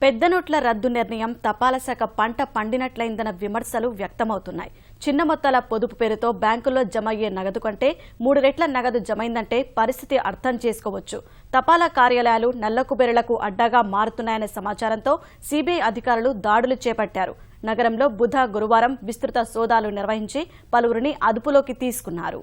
పెద్ద నోట్ల రద్దు నిర్ణయం తపాలా శాఖ పంట పండినట్లయిందన్న విమర్శలు వ్యక్తమవుతున్నాయి. చిన్న మొత్తాల పొదుపు పేరుతో బ్యాంకుల్లో జమ అయ్యే నగదు కంటే 3 రెట్ల నగదు జమైందంటే పరిస్థితి అర్థం చేసుకోవచ్చు. తపాలా కార్యాలయాలు నల్లకుబేరులకు అడ్డాగా మారుతున్నాయనే సమాచారంతో సిబిఐ అధికారులు దాడులు చేపట్టారు. నగరంలో గురువారం విస్తృత సోదాలు నిర్వహించి పలువురిని అదుపులోకి తీసుకున్నారు.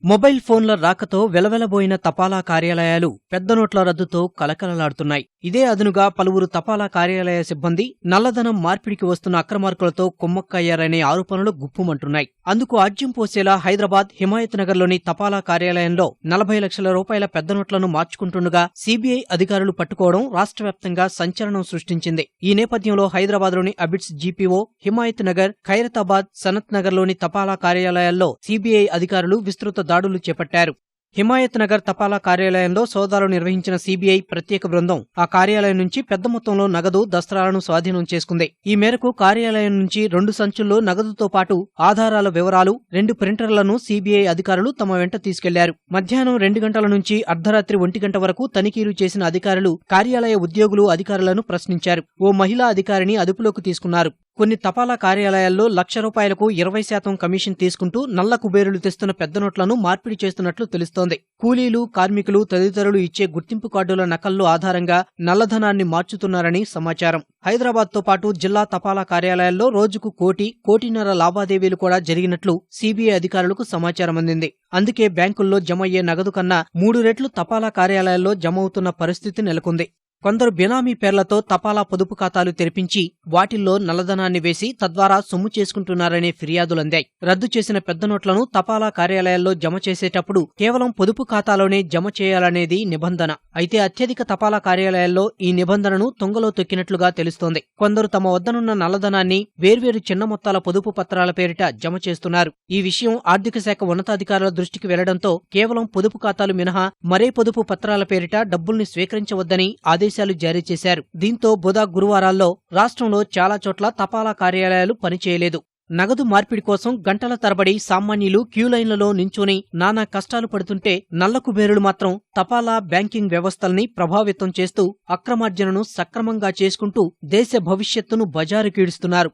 మొబైల్ ఫోన్ల రాకతో వెలవెలబోయిన తపాలా కార్యాలయాలు పెద్ద నోట్ల రద్దుతో కలకలలాడుతున్నాయి. ఇదే అదునుగా పలువురు తపాలా కార్యాలయ సిబ్బంది నల్లధనం మార్పిడికి వస్తున్న అక్రమార్కులతో కుమ్మక్కయ్యారనే ఆరోపణలు గుప్పుమంటున్నాయి. అందుకు ఆజ్యం పోసేలా హైదరాబాద్ హిమాయత్ నగర్లోని తపాలా కార్యాలయంలో 40 లక్షల రూపాయల పెద్ద నోట్లను మార్చుకుంటుండగా సిబిఐ అధికారులు పట్టుకోవడం రాష్ట్ర వ్యాప్తంగా సంచలనం సృష్టించింది. ఈ నేపథ్యంలో హైదరాబాద్లోని అబిడ్స్ జీపీఓ, హిమాయత్ నగర్, ఖైరతాబాద్, సనత్ నగర్లోని తపాలా కార్యాలయాల్లో సిబిఐ అధికారులు విస్తృత దాడులు చేపట్టారు. హిమాయత్ నగర్ తపాలా కార్యాలయంలో సోదాలు నిర్వహించిన సిబిఐ ప్రత్యేక బృందం ఆ కార్యాలయం నుంచి పెద్ద మొత్తంలో నగదు, దస్త్రాలను స్వాధీనం చేసుకుంది. ఈ మేరకు కార్యాలయం నుంచి 2 సంచుల్లో నగదుతో పాటు ఆధారాల వివరాలు, 2 ప్రింటర్లను సిబిఐ అధికారులు తమ వెంట తీసుకెళ్లారు. మధ్యాహ్నం 2 గంటల నుంచి అర్ధరాత్రి 1 గంట వరకు తనిఖీలు చేసిన అధికారులు కార్యాలయ ఉద్యోగులు, అధికారులను ప్రశ్నించారు. ఓ మహిళా అధికారిని అదుపులోకి తీసుకున్నారు. కొన్ని తపాలా కార్యాలయాల్లో ₹1,00,000కు 20% కమిషన్ తీసుకుంటూ నల్ల కుబేరులు తెస్తున్న పెద్ద నోట్లను మార్పిడి చేస్తున్నట్లు తెలుస్తోంది. కూలీలు, కార్మికులు తదితరులు ఇచ్చే గుర్తింపు కార్డుల నకళ్లు ఆధారంగా నల్లధనాన్ని మార్చుతున్నారని సమాచారం. హైదరాబాద్తో పాటు జిల్లా తపాలా కార్యాలయాల్లో రోజుకు 1.5 లావాదేవీలు కూడా జరిగినట్లు సిబిఐ అధికారులకు సమాచారం అందింది. అందుకే బ్యాంకుల్లో జమయ్యే నగదు కన్నా 3 రెట్లు తపాలా కార్యాలయాల్లో జమవుతున్న పరిస్థితి నెలకొంది. కొందరు బినామీ పేర్లతో తపాలా పొదుపు ఖాతాలు తెరిపించి వాటిల్లో నల్లధనాన్ని వేసి తద్వారా సొమ్ము చేసుకుంటున్నారనే ఫిర్యాదులందాయి. రద్దు చేసిన పెద్ద నోట్లను తపాలా కార్యాలయాల్లో జమ చేసేటప్పుడు కేవలం పొదుపు ఖాతాలోనే జమ చేయాలనేది నిబంధన. అయితే అత్యధిక తపాలా కార్యాలయాల్లో ఈ నిబంధనను తుంగలో తొక్కినట్లుగా తెలుస్తోంది. కొందరు తమ వద్దనున్న నల్లధనాన్ని వేర్వేరు చిన్న మొత్తాల పొదుపు పత్రాల పేరిట జమ చేస్తున్నారు. ఈ విషయం ఆర్థిక శాఖ ఉన్నతాధికారుల దృష్టికి వెళ్లడంతో కేవలం పొదుపు ఖాతాలు మినహా మరే పొదుపు పత్రాల పేరిట డబ్బుల్ని స్వీకరించవద్దని ఆదేశాలు జారీ చేశారు. దీంతో గురువారాల్లో రాష్ట్రంలో చాలా చోట్ల తపాలా కార్యాలయాలు పనిచేయలేదు. నగదు మార్పిడి కోసం గంటల తరబడి సామాన్యులు క్యూలైన్లలో నించొని నానా కష్టాలు పడుతుంటే నల్ల కుబేరులు మాత్రం తపాలా, బ్యాంకింగ్ వ్యవస్థల్ని ప్రభావితం చేస్తూ అక్రమార్జనను సక్రమంగా చేసుకుంటూ దేశ భవిష్యత్తును బజారుకీడుస్తున్నారు.